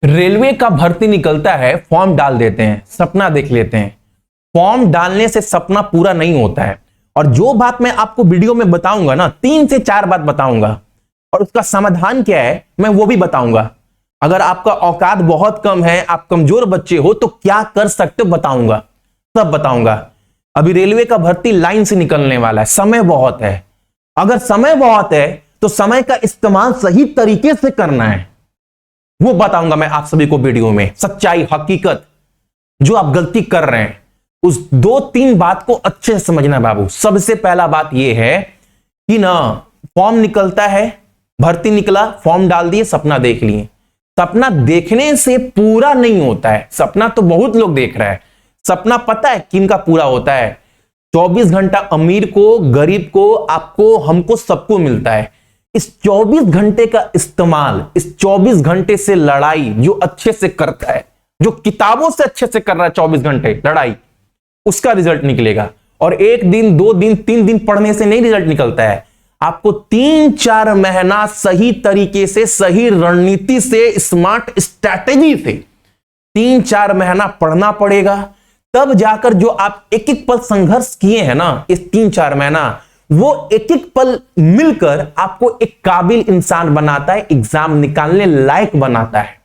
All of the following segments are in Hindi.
रेलवे का भर्ती निकलता है, फॉर्म डाल देते हैं, सपना देख लेते हैं। फॉर्म डालने से सपना पूरा नहीं होता है। और जो बात मैं आपको वीडियो में बताऊंगा ना, 3 से 4 बात बताऊंगा और उसका समाधान क्या है मैं वो भी बताऊंगा। अगर आपका औकात बहुत कम है, आप कमजोर बच्चे हो, तो क्या कर सकते हो बताऊंगा, सब बताऊंगा। अभी रेलवे का भर्ती लाइन से निकलने वाला है, समय बहुत है। अगर समय बहुत है तो समय का इस्तेमाल सही तरीके से करना है, वो बताऊंगा मैं आप सभी को वीडियो में। सच्चाई, हकीकत, जो आप गलती कर रहे हैं उस 2-3 बात को अच्छे से समझना बाबू। सबसे पहला बात यह है कि ना, फॉर्म निकलता है, भर्ती निकला, फॉर्म डाल दिए, सपना देख लिए। सपना देखने से पूरा नहीं होता है। सपना तो बहुत लोग देख रहा है। सपना पता है किन का पूरा होता है? 24 घंटा अमीर को, गरीब को, आपको, हमको, सबको मिलता है। इस 24 घंटे का इस्तेमाल, इस 24 घंटे से लड़ाई जो अच्छे से करता है, जो किताबों से अच्छे से कर रहा है 24 घंटे लड़ाई, उसका रिजल्ट निकलेगा। और 1 दिन, 2 दिन, 3 दिन पढ़ने से नहीं रिजल्ट निकलता है। आपको 3-4 महीना सही तरीके से, सही रणनीति से, स्मार्ट स्ट्रैटेजी से 3-4 महीना पढ़ना पड़ेगा। तब जाकर जो आप एक एक पल संघर्ष किए हैं ना, इस 3-4 महीना, वो एक एक पल मिलकर आपको एक काबिल इंसान बनाता है, एग्जाम निकालने लायक बनाता है।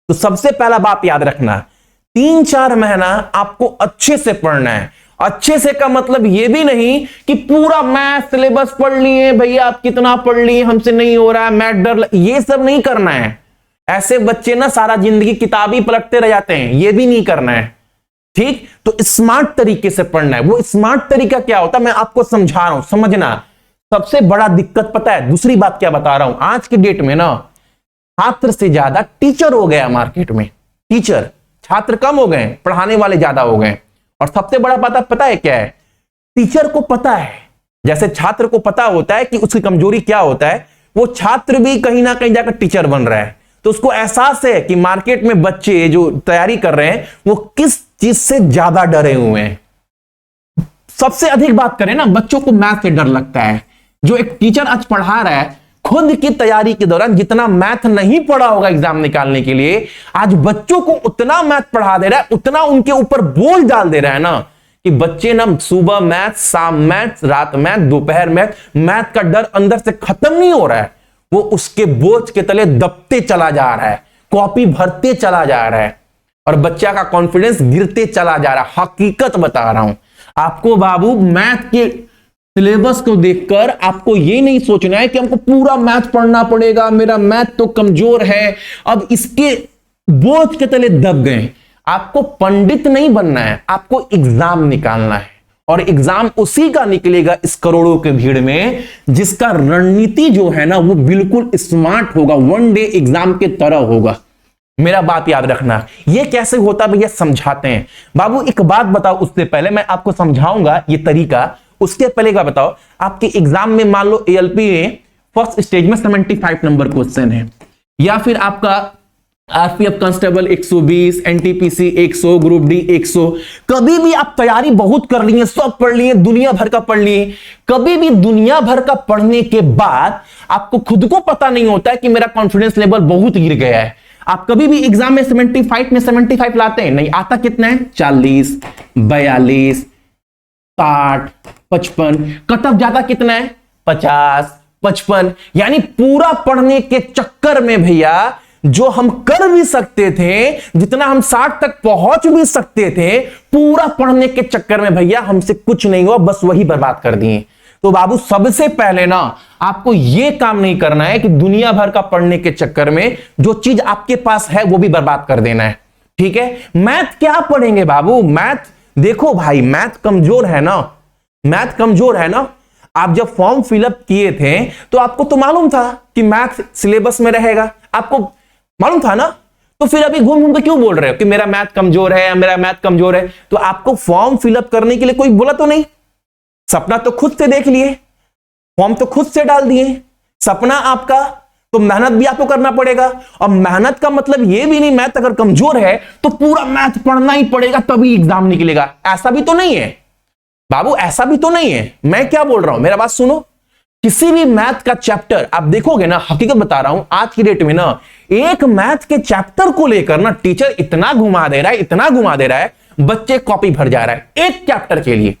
तो सबसे पहला बात याद रखना, 3-4 महीना आपको अच्छे से पढ़ना है। अच्छे से का मतलब यह भी नहीं कि पूरा मैथ सिलेबस पढ़ लिए भैया, आप कितना पढ़ लिए, हमसे नहीं हो रहा है, मैथ डर, ये सब नहीं करना है। ऐसे बच्चे ना सारा जिंदगी किताब ही पलटते रह जाते हैं, ये भी नहीं करना है। ठीक, तो स्मार्ट तरीके से पढ़ना है। वो स्मार्ट तरीका क्या होता है मैं आपको समझा रहा हूं, समझना। सबसे बड़ा दिक्कत पता है, दूसरी बात क्या बता रहा हूं, आज के डेट में ना छात्र से ज्यादा टीचर हो गया मार्केट में। टीचर, छात्र कम हो गए, पढ़ाने वाले ज्यादा हो गए। और सबसे बड़ा पता है क्या है? टीचर को पता है, जैसे छात्र को पता होता है कि उसकी कमजोरी क्या होता है, वो छात्र भी कहीं ना कहीं जाकर टीचर बन रहा है। तो उसको एहसास है कि मार्केट में बच्चे जो तैयारी कर रहे हैं वो किस चीज से ज्यादा डरे हुए हैं। सबसे अधिक बात करें ना, बच्चों को मैथ से डर लगता है। जो एक टीचर आज पढ़ा रहा है, खुद की तैयारी के दौरान जितना मैथ नहीं पढ़ा होगा एग्जाम निकालने के लिए, आज बच्चों को उतना मैथ पढ़ा दे रहा है, उतना उनके ऊपर बोझ डाल दे रहा है ना, कि बच्चे ना सुबह मैथ, शाम मैथ, रात मैथ, दोपहर मैथ, मैथ का डर अंदर से खत्म नहीं हो रहा है। वो उसके बोझ के तले दबते चला जा रहा है, कॉपी भरते चला जा रहा है और बच्चा का कॉन्फिडेंस गिरते चला जा रहा है। हकीकत बता रहा हूं आपको बाबू। मैथ के सिलेबस को देखकर आपको यह नहीं सोचना है कि हमको पूरा मैथ पढ़ना पड़ेगा, मेरा मैथ तो कमजोर है, अब इसके बोझ के तले दब गए। आपको पंडित नहीं बनना है, आपको एग्जाम निकालना है। और एग्जाम उसी का निकलेगा इस करोड़ों के भीड़ में जिसका रणनीति जो है ना वो बिल्कुल स्मार्ट होगा, वन डे एग्जाम के तरह होगा। मेरा बात याद रखना। ये कैसे होता भैया, समझाते हैं बाबू। एक बात बताओ, उससे पहले मैं आपको समझाऊंगा ये तरीका। उसके पहले का बताओ, आपके एग्जाम में मान लो एएलपी में फर्स्ट स्टेज में 75 नंबर क्वेश्चन है, या फिर आपका RPF constable 120, NTPC 100, group D 100। कभी भी आप तैयारी बहुत कर लिए, सब पढ़ लिए, दुनिया भर का पढ़ लिए, कभी भी दुनिया भर का पढ़ने के बाद आपको खुद को पता नहीं होता है कि मेरा कॉन्फिडेंस लेवल बहुत गिर गया है। आप कभी भी एग्जाम में 75 में 75 लाते हैं नहीं, आता कितना है? 40, 42, 60, 55। कट ऑफ जाता कितना है? 50, 55। यानी पूरा पढ़ने के चक्कर में भैया जो हम कर भी सकते थे, जितना हम 60 तक पहुंच भी सकते थे, पूरा पढ़ने के चक्कर में भैया हमसे कुछ नहीं हुआ, बस वही बर्बाद कर दिए। तो बाबू सबसे पहले ना आपको यह काम नहीं करना है कि दुनिया भर का पढ़ने के चक्कर में जो चीज आपके पास है वो भी बर्बाद कर देना है। ठीक है, मैथ क्या पढ़ेंगे बाबू? मैथ देखो भाई, मैथ कमजोर है ना, मैथ कमजोर है ना। आप जब फॉर्म फिलअप किए थे तो आपको तो मालूम था कि मैथ सिलेबस में रहेगा, आपको मालूम था ना। तो फिर अभी घूम घूम के क्यों बोल रहे हो कि मेरा मैथ कमजोर है या मेरा मैथ कमजोर है? तो आपको फॉर्म फिलअप करने के लिए कोई बोला तो नहीं, सपना तो खुद से देख लिए, फॉर्म तो खुद से डाल दिए, सपना आपका, तो मेहनत भी आपको करना पड़ेगा। और मेहनत का मतलब यह भी नहीं मैथ अगर कमजोर है तो पूरा मैथ पढ़ना ही पड़ेगा तभी एग्जाम निकलेगा, ऐसा भी तो नहीं है बाबू, ऐसा भी तो नहीं है। मैं क्या बोल रहा हूं, मेरा बात सुनो। किसी भी मैथ का चैप्टर आप देखोगे ना, हकीकत बता रहा हूं, आज की डेट में ना एक मैथ के चैप्टर को लेकर ना टीचर इतना घुमा दे रहा है, इतना घुमा दे रहा है, बच्चे कॉपी भर जा रहा है एक चैप्टर के लिए।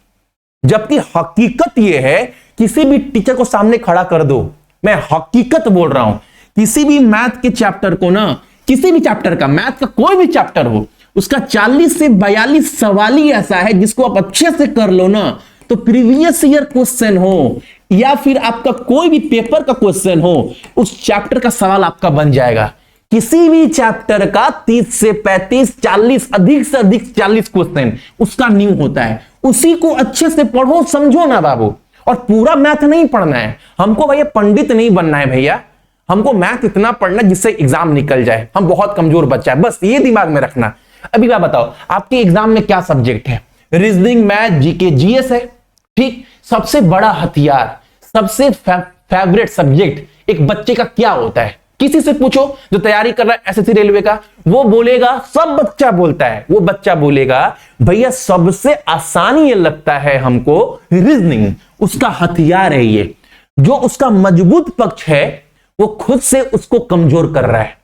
जबकि हकीकत यह है, किसी भी टीचर को सामने खड़ा कर दो, मैं हकीकत बोल रहा हूं, किसी भी मैथ के चैप्टर को ना, किसी भी चैप्टर का, मैथ का कोई भी चैप्टर हो, उसका 40 से 42 सवाल ही ऐसा है जिसको आप अच्छे से कर लो ना, तो प्रीवियस ईयर क्वेश्चन हो या फिर आपका कोई भी पेपर का क्वेश्चन हो, उस चैप्टर का सवाल आपका बन जाएगा। किसी भी चैप्टर का 30 से 35 40 अधिक से अधिक 40 क्वेश्चन उसका न्यू होता है। उसी को अच्छे से पढ़ो, समझो ना बाबू। और पूरा मैथ नहीं पढ़ना है हमको भैया, पंडित नहीं बनना है भैया, हमको मैथ इतना पढ़ना जिससे एग्जाम निकल जाए। हम बहुत कमजोर बच्चा है, बस ये दिमाग में रखना। अभी क्या बताओ, आपके एग्जाम में क्या सब्जेक्ट है? रीजनिंग, मैथ, जीके, जीएस है, ठीक। सबसे बड़ा हथियार, सबसे फेवरेट सब्जेक्ट एक बच्चे का क्या होता है? किसी से पूछो जो तैयारी कर रहा है एसएससी रेलवे का, वो बोलेगा, सब बच्चा बोलता है, वो बच्चा बोलेगा भैया सबसे आसानी ये लगता है हमको रीजनिंग। उसका हथियार है ये, जो उसका मजबूत पक्ष है वो खुद से उसको कमजोर कर रहा है,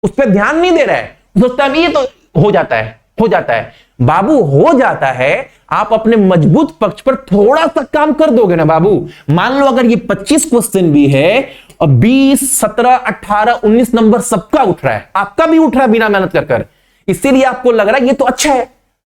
उस पर ध्यान नहीं दे रहा है, सोचता है ये तो हो जाता है, हो जाता है। बाबू हो जाता है, आप अपने मजबूत पक्ष पर थोड़ा सा काम कर दोगे ना बाबू। मान लो अगर ये 25 क्वेश्चन भी है और 20, 17, 18, 19 नंबर सबका उठ रहा है, आपका भी उठ रहा है बिना मेहनत कर, इसीलिए आपको लग रहा है ये तो अच्छा है,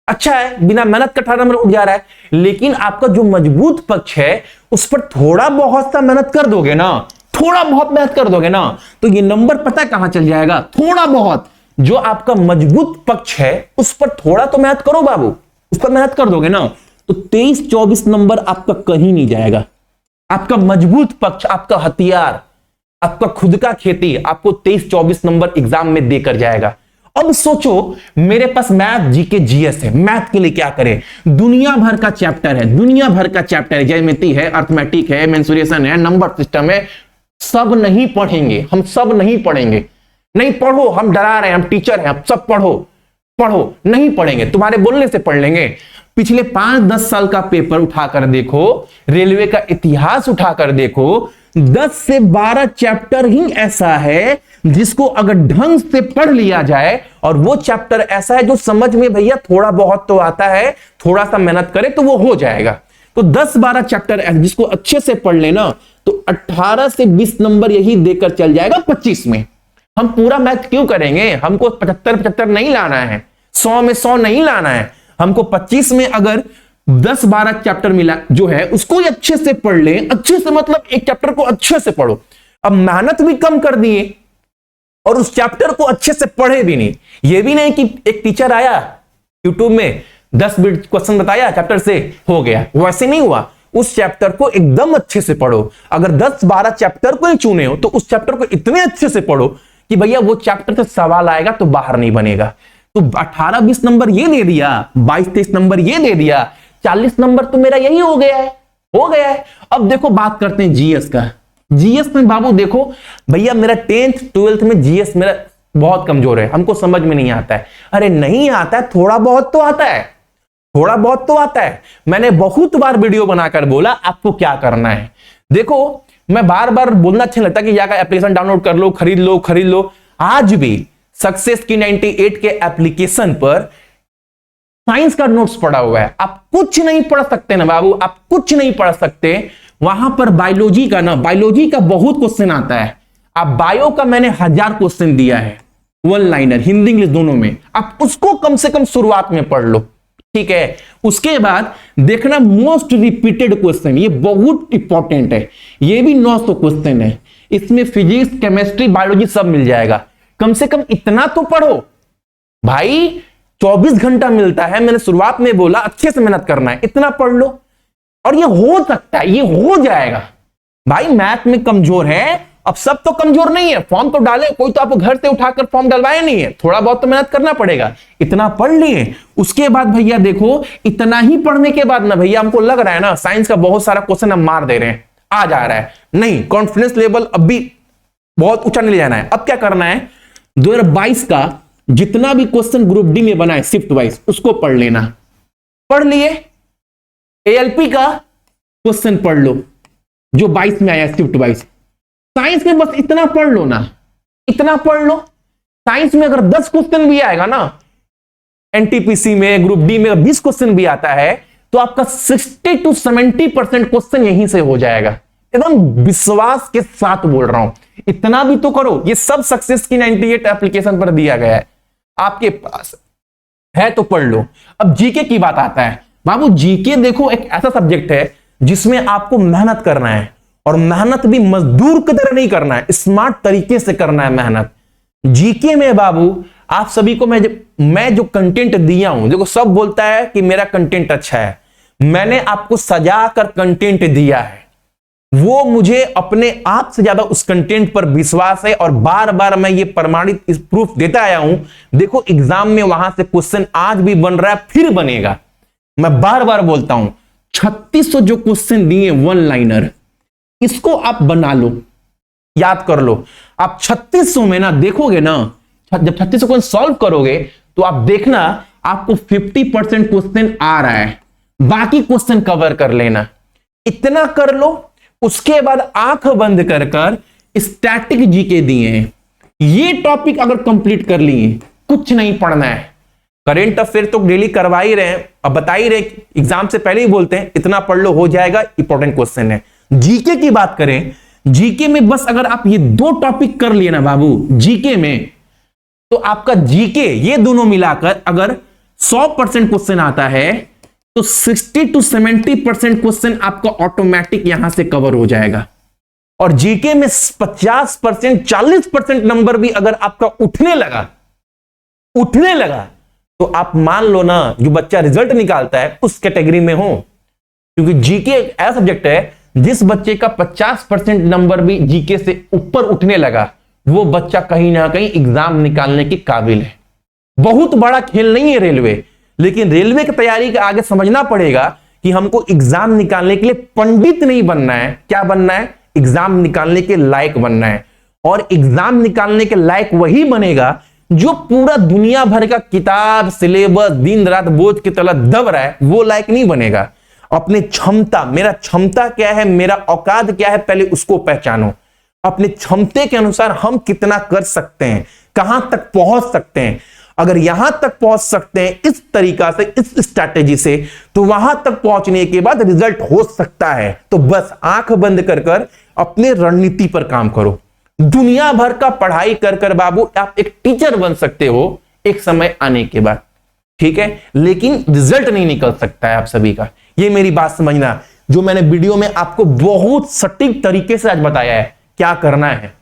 अच्छा है, बिना मेहनत का 18 नंबर उठ जा रहा है। लेकिन आपका जो मजबूत पक्ष है उस पर थोड़ा बहुत सा मेहनत कर दोगे ना, थोड़ा बहुत मेहनत कर दोगे ना, तो ये नंबर पता है कहां चल जाएगा? थोड़ा बहुत जो आपका मजबूत पक्ष है उस पर थोड़ा तो मेहनत करो बाबू, उस पर मेहनत कर दोगे ना, तो 23-24 नंबर आपका कहीं नहीं जाएगा। आपका मजबूत पक्ष, आपका हथियार, आपका खुद का खेती आपको 23-24 नंबर एग्जाम में देकर जाएगा। अब सोचो मेरे पास मैथ, जीके, जीएस है, मैथ के लिए क्या करें? दुनिया भर का चैप्टर है, दुनिया भर का चैप्टर है, ज्यामिति है, अर्थमेटिक है, मेंसुरेशन है, नंबर सिस्टम है, सब नहीं पढ़ेंगे हम, सब नहीं पढ़ेंगे। नहीं पढ़ो, हम डरा रहे हैं, हम टीचर हैं, अब सब पढ़ो पढ़ो, नहीं पढ़ेंगे, तुम्हारे बोलने से पढ़ लेंगे। पिछले 5-10 साल का पेपर उठाकर देखो, रेलवे का इतिहास उठाकर देखो, 10 से 12 चैप्टर ही ऐसा है जिसको अगर ढंग से पढ़ लिया जाए, और वो चैप्टर ऐसा है जो समझ में भैया थोड़ा बहुत तो आता है, थोड़ा सा मेहनत करे तो वो हो जाएगा। तो 10-12 चैप्टर जिसको अच्छे से पढ़ लेना, तो 18 से 20 नंबर यही देकर चल जाएगा 25 में। हम पूरा मैथ क्यों करेंगे? हमको 75-75 नहीं लाना है, 100 में 100 नहीं लाना है, हमको 25 में अगर 10-12 चैप्टर मिला जो है उसको ही अच्छे से पढ़ ले। अच्छे से मतलब एक चैप्टर को अच्छे से पढ़ो। अब मेहनत भी कम कर दिए और उस चैप्टर को अच्छे से पढ़े भी नहीं। ये भी नहीं कि एक टीचर आया यूट्यूब में 10 क्वेश्चन बताया चैप्टर से हो गया, वैसे नहीं हुआ। उस चैप्टर को एकदम अच्छे से पढ़ो। अगर 10-12 चैप्टर को ही चुने हो तो उस चैप्टर को इतने अच्छे से पढ़ो कि भैया वो चैप्टर से सवाल आएगा तो बाहर नहीं बनेगा। तो 18-20 नंबर ये दे दिया, 22-23 नंबर ये दे दिया, 40 नंबर तो मेरा यही हो गया है, हो गया है। अब देखो बात करते हैं जीएस का। जीएस में बाबू देखो भैया, मेरा 10th 12th में जीएस मेरा बहुत कमजोर है, हमको समझ में नहीं आता है। अरे नहीं आता है, थोड़ा बहुत तो आता है, थोड़ा बहुत तो आता है। मैंने बहुत बार वीडियो बनाकर बोला आपको क्या करना है। देखो मैं बार बार बोलना अच्छा लगता कि या का एप्लीकेशन डाउनलोड कर लो, खरीद लो, खरीद लो। आज भी सक्सेस की 98 के एप्लीकेशन पर साइंस का नोट्स पड़ा हुआ है। आप कुछ नहीं पढ़ सकते ना बाबू, आप कुछ नहीं पढ़ सकते। वहां पर बायोलॉजी का ना, बायोलॉजी का बहुत क्वेश्चन आता है। आप बायो का मैंने 1000 क्वेश्चन दिया है, 1 लाइनर, हिंदी इंग्लिश दोनों में। आप उसको कम से कम शुरुआत में पढ़ लो, ठीक है। उसके बाद देखना मोस्ट रिपीटेड क्वेश्चन, ये बहुत इंपॉर्टेंट है। ये भी 900 क्वेश्चन है, इसमें फिजिक्स, केमिस्ट्री, बायोलॉजी सब मिल जाएगा। कम से कम इतना तो पढ़ो भाई, 24 घंटा मिलता है। मैंने शुरुआत में बोला अच्छे से मेहनत करना है, इतना पढ़ लो और ये हो सकता है, ये हो जाएगा। भाई मैथ में कमजोर है, अब सब तो कमजोर नहीं है। फॉर्म तो डाले, कोई तो आपको घर से उठाकर फॉर्म डलवाया नहीं है, थोड़ा बहुत तो मेहनत करना पड़ेगा। इतना पढ़ लिए, उसके बाद भैया देखो इतना ही पढ़ने के बाद ना भैया हमको लग रहा है ना साइंस का बहुत सारा क्वेश्चन हम मार दे रहे हैं, आ जा रहा है। नहीं, कॉन्फिडेंस लेवल अब भी बहुत ऊंचा नहीं ले जाना है। अब क्या करना है, 2022 का जितना भी क्वेश्चन ग्रुप डी में बना है शिफ्ट वाइज, उसको पढ़ लेना। पढ़ लिए, एएलपी का क्वेश्चन पढ़ लो जो 22 में आया शिफ्ट वाइज। साइंस में बस इतना पढ़ लो ना, इतना पढ़ लो। साइंस में अगर 10 क्वेश्चन भी आएगा ना, एनटीपीसी में, ग्रुप डी में 20 क्वेश्चन भी आता है, तो आपका 60 to 70% क्वेश्चन यहीं से हो जाएगा। एकदम विश्वास के साथ बोल रहा हूं, इतना भी तो करो। ये सब सक्सेस की 98 एप्लीकेशन पर दिया गया है, आपके पास है तो पढ़ लो। अब जीके की बात आता है बाबू। जीके देखो एक ऐसा सब्जेक्ट है जिसमें आपको मेहनत करना है, और मेहनत भी मजदूर की तरह नहीं करना है, स्मार्ट तरीके से करना है मेहनत। जीके में बाबू आप सभी को मैं जो कंटेंट दिया हूं, देखो सब बोलता है कि मेरा कंटेंट अच्छा है, मैंने आपको सजा कर कंटेंट दिया है, वो मुझे अपने आप से ज्यादा उस कंटेंट पर विश्वास है, और बार बार मैं ये प्रमाणित प्रूफ देता आया हूं। देखो एग्जाम में वहां से क्वेश्चन आज भी बन रहा है, फिर बनेगा। मैं बार बार बोलता हूं 3600 जो क्वेश्चन दिए वन लाइनर, इसको आप बना लो, याद कर लो। आप 3600 में ना देखोगे ना, जब 3600 क्वेश्चन सॉल्व करोगे तो आप देखना आपको 50% क्वेश्चन आ रहा है, बाकी क्वेश्चन कवर कर लेना। इतना कर लो, उसके बाद आंख बंद कर कर स्टैटिक जीके दिए हैं, ये टॉपिक अगर कंप्लीट कर लिए, कुछ नहीं पढ़ना है। करेंट अफेयर तो डेली करवा ही रहे हैं, अब बता ही रहे, एग्जाम से पहले ही बोलते हैं इतना पढ़ लो हो जाएगा, इंपॉर्टेंट क्वेश्चन है। जीके की बात करें, जीके में बस अगर आप ये 2 टॉपिक कर लिए ना बाबू जीके में, तो आपका जीके ये दोनों मिलाकर अगर 100% क्वेश्चन आता है, तो 60 to 70% क्वेश्चन आपका ऑटोमेटिक यहां से कवर हो जाएगा। और जीके में 50%, 40% नंबर भी अगर आपका उठने लगा, तो आप मान लो ना जो बच्चा रिजल्ट निकालता है उस कैटेगरी में हो। क्योंकि जीके एक ऐसा सब्जेक्ट है, जिस बच्चे का 50% नंबर भी जीके से ऊपर उठने लगा, वो बच्चा कहीं ना कहीं एग्जाम निकालने के काबिल है। बहुत बड़ा खेल नहीं है रेलवे, लेकिन रेलवे की तैयारी के आगे समझना पड़ेगा कि हमको एग्जाम निकालने के लिए पंडित नहीं बनना है। क्या बनना है? एग्जाम निकालने के लायक बनना है। और एग्जाम निकालने के लायक वही बनेगा जो पूरा दुनिया भर का किताब, सिलेबस, दिन रात बोझ की तरह दब रहा है, वो लायक नहीं बनेगा। अपने क्षमता, मेरा क्षमता क्या है, मेरा औकात क्या है, पहले उसको पहचानो। अपने क्षमते के अनुसार हम कितना कर सकते हैं, कहां तक पहुंच सकते हैं। अगर यहां तक पहुंच सकते हैं इस तरीका से, इस स्ट्रैटेजी से, तो वहां तक पहुंचने के बाद रिजल्ट हो सकता है। तो बस आंख बंद कर कर अपने रणनीति पर काम करो। दुनिया भर का पढ़ाई कर कर बाबू आप एक टीचर बन सकते हो एक समय आने के बाद, ठीक है, लेकिन रिजल्ट नहीं निकल सकता है आप सभी का। ये मेरी बात समझना, जो मैंने वीडियो में आपको बहुत सटीक तरीके से आज बताया है क्या करना है।